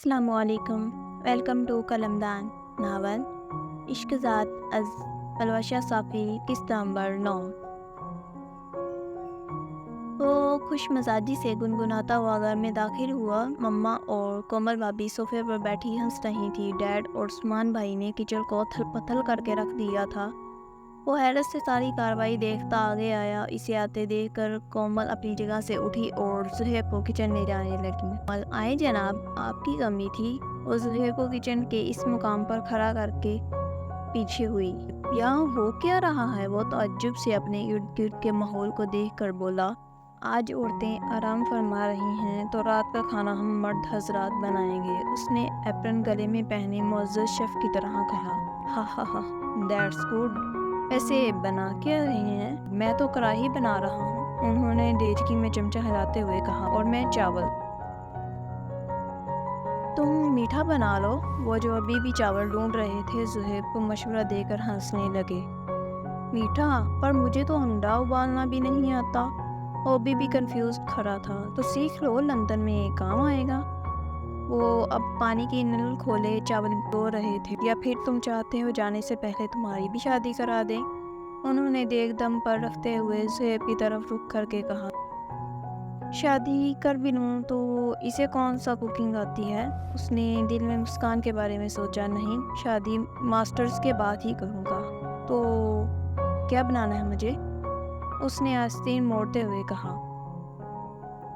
السلام علیکم، welcome to قلمدان ناول عشق ذات از پلوشہ صافی قسط نمبر 9۔ وہ خوش مزاجی سے گنگناتا ہوا گھر میں داخل ہوا۔ مما اور کومل بھابھی صوفے پر بیٹھی ہنس رہی تھی۔ ڈیڈ اور عثمان بھائی نے کچن کو تھل پتھل کر کے رکھ دیا تھا۔ وہ حیرت سے ساری کارروائی دیکھتا آگے آیا۔ اسے آتے دیکھ کر کومل اپنی جگہ سے اٹھی اور زہیب کو کچن لے جانے لگی۔ کومل آئے جناب، آپ کی کمی تھی۔ وہ زہیب کو کچن کے اس مقام پر کھڑا کر کے پیچھے ہوئی۔ یہاں ہو کیا رہا ہے؟ وہ تعجب سے اپنے ارد گرد کے ماحول کو دیکھ کر بولا، آج عورتیں آرام فرما رہی ہیں تو رات کا کھانا ہم مرد حضرات بنائیں گے۔ اس نے ایپرن گلے میں پہنے معزز شیف کی طرح کہا۔ ہا ہا ہا، دیٹس گڈ۔ ویسے بنا کیا رہے ہیں؟ میں تو کڑاہی بنا رہا ہوں، انہوں نے دیچکی میں چمچہ ہلاتے ہوئے کہا، اور میں چاول۔ تم میٹھا بنا لو۔ وہ جو ابھی بھی چاول ڈھونڈ رہے تھے زہیب کو مشورہ دے کر ہنسنے لگے۔ میٹھا؟ پر مجھے تو انڈا ابالنا بھی نہیں آتا۔ وہ ابھی بھی کنفیوزڈ کھڑا تھا۔ تو سیکھ لو، لندن میں کام آئے گا۔ وہ اب پانی کی نل کھولے چاول دھو رہے تھے۔ یا پھر تم چاہتے ہو جانے سے پہلے تمہاری بھی شادی کرا دیں؟ انہوں نے دیگ دم پر رکھتے ہوئے زہیب کی طرف رخ کر کے کہا۔ شادی کر بھی لوں تو اسے کون سا کوکنگ آتی ہے؟ اس نے دل میں مسکان کے بارے میں سوچا۔ نہیں، شادی ماسٹرز کے بعد ہی کروں گا۔ تو کیا بنانا ہے مجھے؟ اس نے آستین موڑتے ہوئے کہا۔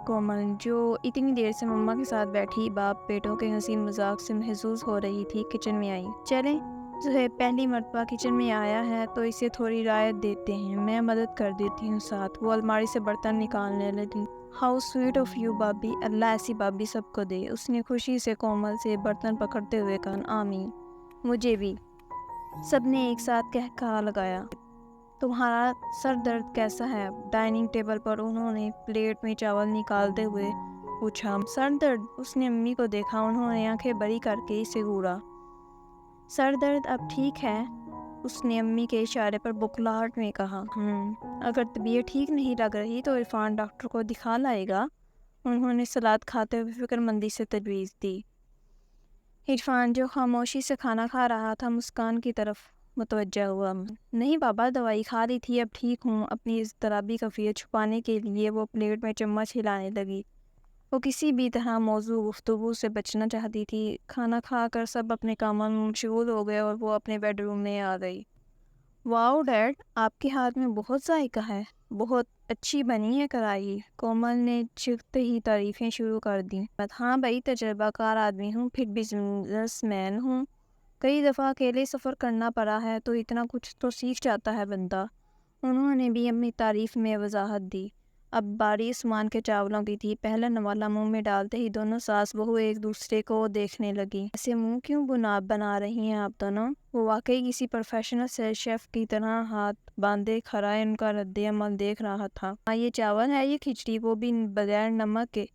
کومل، جو اتنی دیر سے مما کے ساتھ بیٹھی باپ بیٹوں کے حسین مذاق سے محظوظ ہو رہی تھی، کچن میں آئی۔ چلیں، زہیب پہلی مرتبہ کچن میں آیا ہے تو اسے تھوڑی رعایت دیتے ہیں، میں مدد کر دیتی ہوں ساتھ۔ وہ الماری سے برتن نکالنے لگی۔ ہاؤ سویٹ آف یو بابی، اللہ ایسی بابی سب کو دے۔ اس نے خوشی سے کومل سے برتن پکڑتے ہوئے کہا۔ آمین، مجھے بھی، سب نے ایک ساتھ کہا لگایا۔ تمہارا سر درد کیسا ہے؟ ڈائننگ ٹیبل پر انہوں نے پلیٹ میں چاول نکالتے ہوئے پوچھا۔ سر درد؟ اس نے امی کو دیکھا۔ انہوں نے آنکھیں بڑی کر کے اسے گھورا۔ سر درد اب ٹھیک ہے؟ اس نے امی کے اشارے پر بخلاہٹ میں کہا۔ اگر طبیعت ٹھیک نہیں لگ رہی تو عرفان ڈاکٹر کو دکھا لائے گا، انہوں نے سلاد کھاتے ہوئے فکر مندی سے تجویز دی۔ عرفان، جو خاموشی سے کھانا کھا رہا تھا، مسکان کی طرف متوجہ ہوا۔ نہیں بابا، دوائی کھا لی تھی، اب ٹھیک ہوں۔ اپنی اضطرابی کیفیت چھپانے کے لیے وہ پلیٹ میں چمچ ہلانے لگی۔ وہ کسی بھی طرح موضوع گفتگو سے بچنا چاہتی تھی۔ کھانا کھا کر سب اپنے کاموں میں مشغول ہو گئے اور وہ اپنے بیڈ روم میں آ گئی۔ واؤ ڈیڈ، آپ کے ہاتھ میں بہت ذائقہ ہے، بہت اچھی بنی ہے کڑھائی۔ کومل نے چیختے ہی تعریفیں شروع کر دیں۔ ہاں بھائی، تجربہ کار آدمی ہوں، پھر بزنس مین ہوں، کئی دفعہ اکیلے سفر کرنا پڑا ہے، تو اتنا کچھ تو سیکھ جاتا ہے بندہ۔ انہوں نے بھی اپنی تعریف میں وضاحت دی۔ اب باری عثمان کے چاولوں کی تھی۔ پہلا نوالا منہ میں ڈالتے ہی دونوں ساس بہو ایک دوسرے کو دیکھنے لگی۔ ایسے منہ کیوں بنا رہی ہیں آپ دونوں؟ وہ واقعی کسی پروفیشنل شیف کی طرح ہاتھ باندھے کھڑا ان کا رد عمل دیکھ رہا تھا۔ ہاں، یہ چاول ہے، یہ کھچڑی، وہ بھی بغیر نمک کے،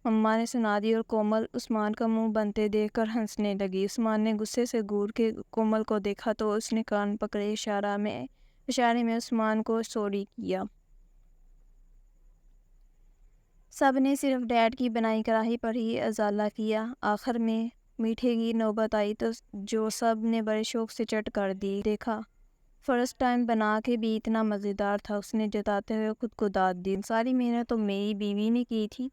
مما نے سنا دی، اور کومل عثمان کا منہ بنتے دیکھ کر ہنسنے لگی۔ عثمان نے غصے سے گھور کے کومل کو دیکھا تو اس نے کان پکڑے اشارے میں عثمان کو سوری کیا۔ سب نے صرف ڈیڈ کی بنائی کڑاہی پر ہی ازالہ کیا۔ آخر میں میٹھے کی نوبت آئی تو جو سب نے بڑے شوق سے چٹ کر دی۔ دیکھا، فرسٹ ٹائم بنا کے بھی اتنا مزیدار تھا، اس نے جتاتے ہوئے خود کو داد دی۔ ساری محنت تو میری بیوی نے کی تھی،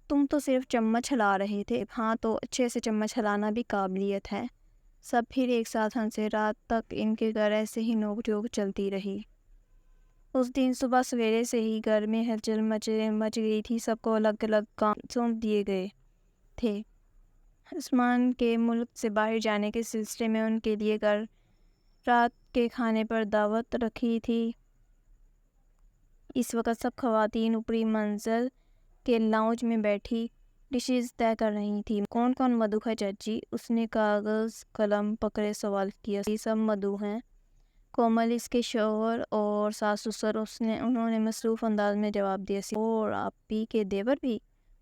تم تو صرف چمچ ہلا رہے تھے۔ ہاں، تو اچھے سے چمچ ہلانا بھی قابلیت ہے۔ سب پھر ایک ساتھ ہنسے۔ رات تک ان کے گھر ایسے ہی نوک جھوک چلتی رہی۔ اس دن صبح سویرے سے ہی گھر میں ہلچل مچ گئی تھی۔ سب کو الگ الگ کام سونپ دیے گئے تھے۔ عثمان کے ملک سے باہر جانے کے سلسلے میں ان کے لیے کل رات کے کھانے پر دعوت رکھی تھی۔ اس وقت سب خواتین اوپری منزل کے لاؤنج میں بیٹھی ڈشز طے کر رہی تھیں۔ کون کون مدعو ہے چاچی؟ اس نے کاغذ قلم پکڑے سوال کیا۔ سب مدعو ہیں، کومل، اس کے شوہر اور ساس سسر، انہوں نے مصروف انداز میں جواب دیا۔ اور آپی کے دیور بھی؟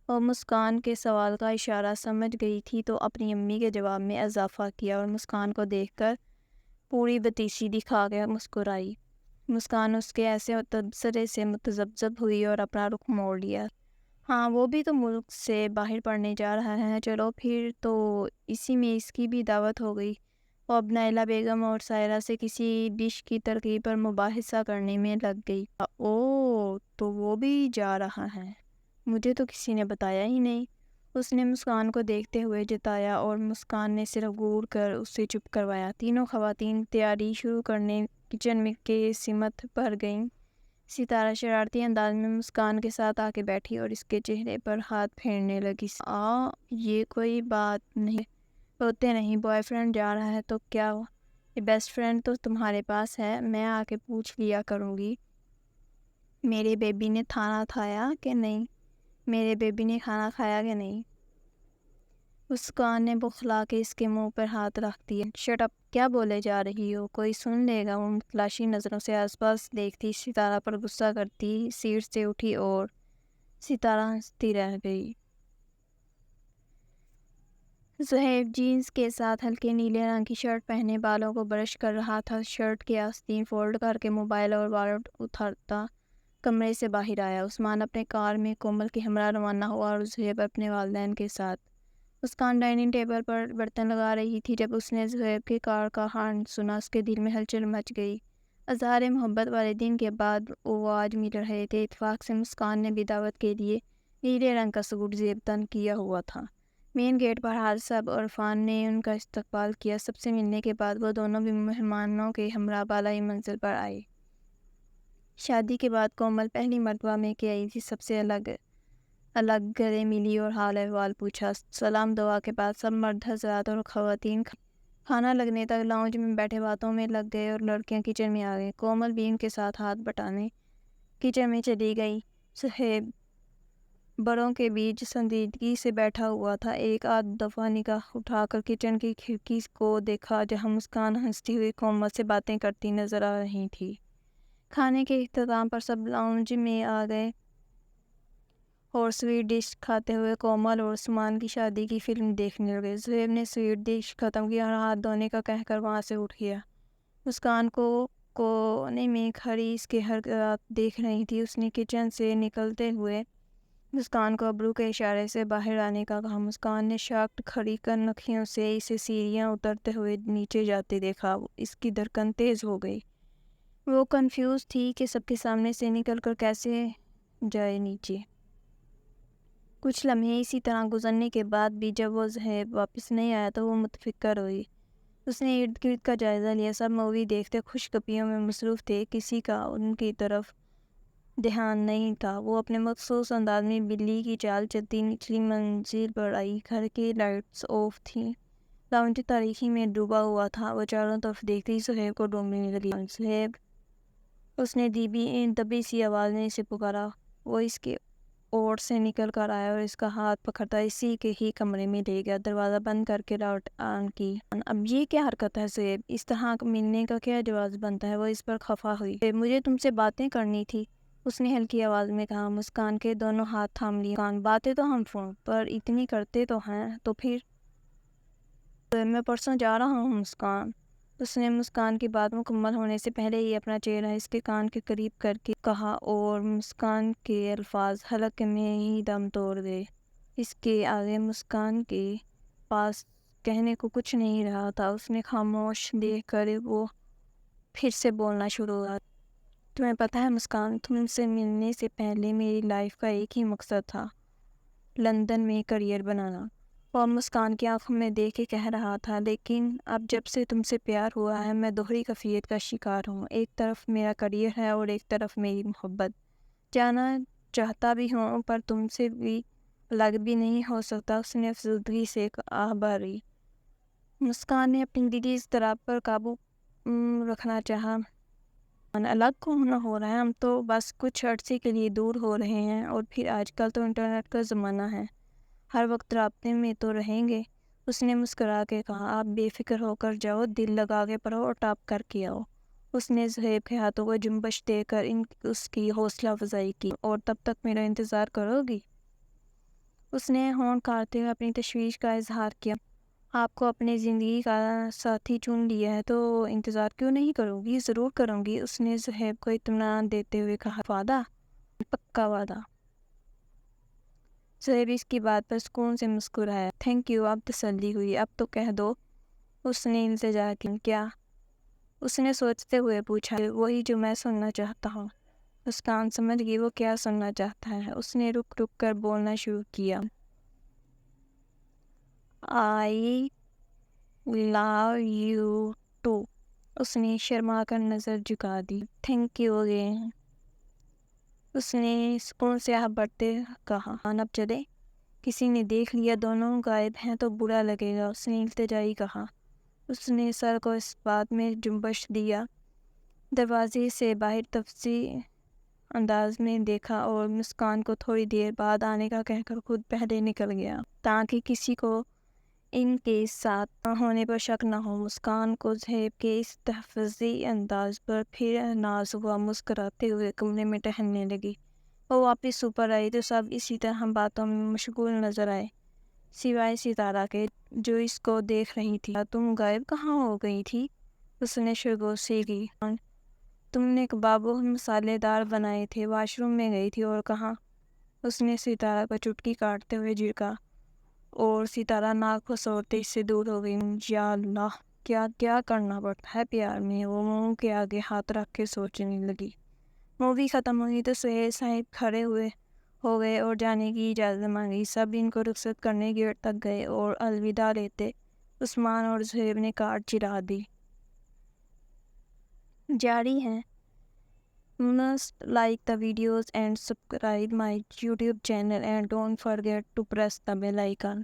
وہ مسکان کے سوال کا اشارہ سمجھ گئی تھی تو اپنی امی کے جواب میں اضافہ کیا اور مسکان کو دیکھ کر پوری بتیسی دکھا کے مسکرائی۔ مسکان اس کے ایسے تبصرے سے متذبذب ہوئی اور اپنا رخ موڑ لیا۔ ہاں وہ بھی تو ملک سے باہر پڑھنے جا رہا ہے، چلو پھر تو اسی میں اس کی بھی دعوت ہو گئی۔ وہ اب نائلہ بیگم اور سائرہ سے کسی ڈش کی ترکیب پر مباحثہ کرنے میں لگ گئی۔ اوہ تو وہ بھی جا رہا ہے، مجھے تو کسی نے بتایا ہی نہیں، اس نے مسکان کو دیکھتے ہوئے جتایا اور مسکان نے صرف گھور کر اسے چپ کروایا۔ تینوں خواتین تیاری شروع کرنے کچن میں کے سمت پر گئیں۔ ستارہ شرارتی انداز میں مسکان کے ساتھ آ کے بیٹھی اور اس کے چہرے پر ہاتھ پھیرنے لگی۔ یہ کوئی بات نہیں، روتے نہیں، بوائے فرینڈ جا رہا ہے تو کیا ہوا؟ یہ بیسٹ فرینڈ تو تمہارے پاس ہے، میں آ کے پوچھ لیا کروں گی میرے بیبی نے کھانا کھایا کہ نہیں، میرے بیبی نے کھانا کھایا کہ نہیں۔ مسکان نے بخلا کے اس کے منہ پر ہاتھ رکھ دیا۔ شٹ اپ، کیا بولے جا رہی ہو، کوئی سن لے گا۔ وہ متلاشی نظروں سے آس پاس دیکھتی ستارہ پر غصہ کرتی سیٹ سے اٹھی اور ستارہ ہنستی رہ گئی۔ زہیب جینز کے ساتھ ہلکے نیلے رنگ کی شرٹ پہنے بالوں کو برش کر رہا تھا۔ شرٹ کے آستین فولڈ کر کے موبائل اور والیٹ اٹھاتا کمرے سے باہر آیا۔ عثمان اپنے کار میں کومل کے ہمراہ روانہ ہوا اور زہیب اپنے والدین کے ساتھ۔ مسکان ڈائننگ ٹیبل پر برتن لگا رہی تھی جب اس نے زہیب کے کار کا ہارن سنا۔ اس کے دل میں ہلچل مچ گئی۔ اظہار محبت والے دن کے بعد وہ آج مل رہے تھے۔ اتفاق سے مسکان نے بھی دعوت کے لیے نیلے رنگ کا سوٹ زیب تن کیا ہوا تھا۔ مین گیٹ پر حارثہ اور عرفان نے ان کا استقبال کیا۔ سب سے ملنے کے بعد وہ دونوں بھی مہمانوں کے ہمراہ بالائی منزل پر آئے۔ شادی کے بعد کومل پہلی مرتبہ میں کے آئی تھی۔ سب سے الگ گلے ملی اور حال احوال پوچھا۔ سلام دعا کے بعد سب مرد حضرات اور خواتین کھانا لگنے تک لاؤنج میں بیٹھے باتوں میں لگ گئے اور لڑکیاں کچن میں آ گئیں۔ کومل بھی ان کے ساتھ ہاتھ بٹانے کچن میں چلی گئی۔ صہیب بڑوں کے بیچ سنجیدگی سے بیٹھا ہوا تھا۔ ایک آدھ دفعہ نگاہ اٹھا کر کچن کی کھڑکی کو دیکھا جہاں مسکان ہنستی ہوئی کومل سے باتیں کرتی نظر آ رہی تھی۔ کھانے کے اختتام پر سب لاؤنج میں آ گئے اور سویٹ ڈش کھاتے ہوئے کومل اور عثمان کی شادی کی فلم دیکھنے لگے۔ زہیب نے سویٹ ڈش ختم کی اور ہاتھ دھونے کا کہہ کر وہاں سے اٹھ گیا۔ مسکان کو کونے میں کھڑی اس کے حرکات دیکھ رہی تھی۔ اس نے کچن سے نکلتے ہوئے مسکان کو ابرو کے اشارے سے باہر آنے کا کہا۔ مسکان نے شاکڈ کھڑی کنکھیوں سے اسے سیڑھیاں اترتے ہوئے نیچے جاتے دیکھا۔ اس کی دھڑکن تیز ہو گئی۔ وہ کنفیوز تھی کہ سب کے سامنے سے نکل کر کیسے جائے نیچے۔ کچھ لمحے اسی طرح گزرنے کے بعد بھی جب وہ زہیب واپس نہیں آیا تو وہ متفکر ہوئی۔ اس نے ارد گرد کا جائزہ لیا۔ سب مووی دیکھتے خوش گپیوں میں مصروف تھے، کسی کا ان کی طرف دھیان نہیں تھا۔ وہ اپنے مخصوص انداز میں بلی کی چال چلتی نچلی منزل پر آئی۔ گھر کی لائٹس آف تھیں، لاؤنج تاریکی میں ڈوبا ہوا تھا۔ وہ چاروں طرف دیکھتی زہیب کو ڈھونڈنے لگی۔ زہیب، اس نے دبی سی آواز میں اسے پکارا۔ وہ اس کے اوٹ سے نکل کر آیا اور اس کا ہاتھ پکڑتا اسی کے ہی کمرے میں لے گیا۔ دروازہ بند کر کے لائٹ آن کی۔ اب یہ کیا حرکت ہے زہیب، اس طرح ملنے کا کیا جواز بنتا ہے؟ وہ اس پر خفا ہوئی۔ مجھے تم سے باتیں کرنی تھی، اس نے ہلکی آواز میں کہا۔ مسکان کے دونوں ہاتھ تھام لیے۔ مسکان، باتیں تو ہم فون پر اتنی کرتے تو ہیں، تو پھر میں پرسوں جا رہا ہوں مسکان، اس نے مسکان کی بات مکمل ہونے سے پہلے ہی اپنا چہرہ اس کے کان کے قریب کر کے کہا اور مسکان کے الفاظ حلق میں ہی دم توڑ گئے۔ اس کے آگے مسکان کے پاس کہنے کو کچھ نہیں رہا تھا۔ اس نے خاموش دیکھ کر وہ پھر سے بولنا شروع ہوا۔ تمہیں پتہ ہے مسکان، تم سے ملنے سے پہلے میری لائف کا ایک ہی مقصد تھا، لندن میں کیریئر بنانا۔ اور مسکان کی آنکھوں میں دیکھ کے کہہ رہا تھا، لیکن اب جب سے تم سے پیار ہوا ہے میں دوہری کیفیت کا شکار ہوں۔ ایک طرف میرا کیریئر ہے اور ایک طرف میری محبت۔ جانا چاہتا بھی ہوں پر تم سے بھی الگ بھی نہیں ہو سکتا، اس نے افسردگی سے آہ بھری۔ مسکان نے اپنی دلی اضطراب پر قابو رکھنا چاہا۔ الگ کون ہو رہا ہے، ہم تو بس کچھ عرصے کے لیے دور ہو رہے ہیں، اور پھر آج کل تو انٹرنیٹ کا زمانہ ہے، ہر وقت رابطے میں تو رہیں گے، اس نے مسکرا کے کہا۔ آپ بے فکر ہو کر جاؤ، دل لگا کے پڑھو اور ٹاپ کر کے آؤ۔ اس نے زہیب کے ہاتھوں کو جنبش دے کر اس کی حوصلہ افزائی کی۔ اور تب تک میرا انتظار کرو گی؟ اس نے ہونٹ کاٹتے ہوئے اپنی تشویش کا اظہار کیا۔ آپ کو اپنی زندگی کا ساتھی چن لیا ہے تو انتظار کیوں نہیں کروں گی؟ ضرور کروں گی، اس نے زہیب کو اطمینان دیتے ہوئے کہا۔ وعدہ؟ پکا وعدہ۔ زہیب اس کی بات پر سکون سے مسکرایا۔ تھینک یو، اب تسلی ہوئی، اب تو کہہ دو۔ اس نے التجا کی۔ کیا؟ اس نے سوچتے ہوئے پوچھا۔ وہی جو میں سننا چاہتا ہوں۔ مسکان سمجھ گئی وہ کیا سننا چاہتا ہے۔ اس نے رک رک کر بولنا شروع کیا۔ آئی لو یو ٹو۔ اس نے شرما کر نظر جھکا دی۔ تھینک یو اگین، اس نے سکون سے آہ بھرتے کہا۔ اب چلے، کسی نے دیکھ لیا دونوں غائب ہیں تو برا لگے گا، اس نے التجائی کہا۔ اس نے سر کو اس بات میں جنبش دیا، دروازے سے باہر تفصیلی انداز میں دیکھا اور مسکان کو تھوڑی دیر بعد آنے کا کہہ کر خود پہلے نکل گیا تاکہ کسی کو ان کے ساتھ ہونے پر شک نہ ہو۔ مسکان کو زہیب کے اس تحفظی انداز پر پھر ناز ہوا، مسکراتے ہوئے کمرے میں ٹہلنے لگی۔ وہ واپس اوپر آئی تو سب اسی طرح باتوں میں مشغول نظر آئے، سوائے ستارہ کے جو اس کو دیکھ رہی تھی۔ تم غائب کہاں ہو گئی تھی؟ اس نے سرگوشی کی۔ تم نے کباب بہت مسالے دار بنائے تھے، واش روم میں گئی تھی اور کہاں؟ اس نے ستارہ کو چٹکی کاٹتے ہوئے جھڑکا اور ستارہ ناک پھسوڑتے اس سے دور ہو گئی۔ یا اللہ، کیا کرنا پڑتا ہے پیار میں۔ وہ منہ کے آگے ہاتھ رکھ کے سوچنے لگی۔ مووی ختم ہوئی تو سہیل صاحب کھڑے ہو گئے اور جانے کی اجازت مانگی۔ سب ان کو رخصت کرنے گیٹ تک گئے اور الوداع لیتے عثمان اور زہیب نے کار چلا دی۔ جاری ہیں۔ Must like the videos and subscribe my YouTube channel and don't forget to press the bell icon.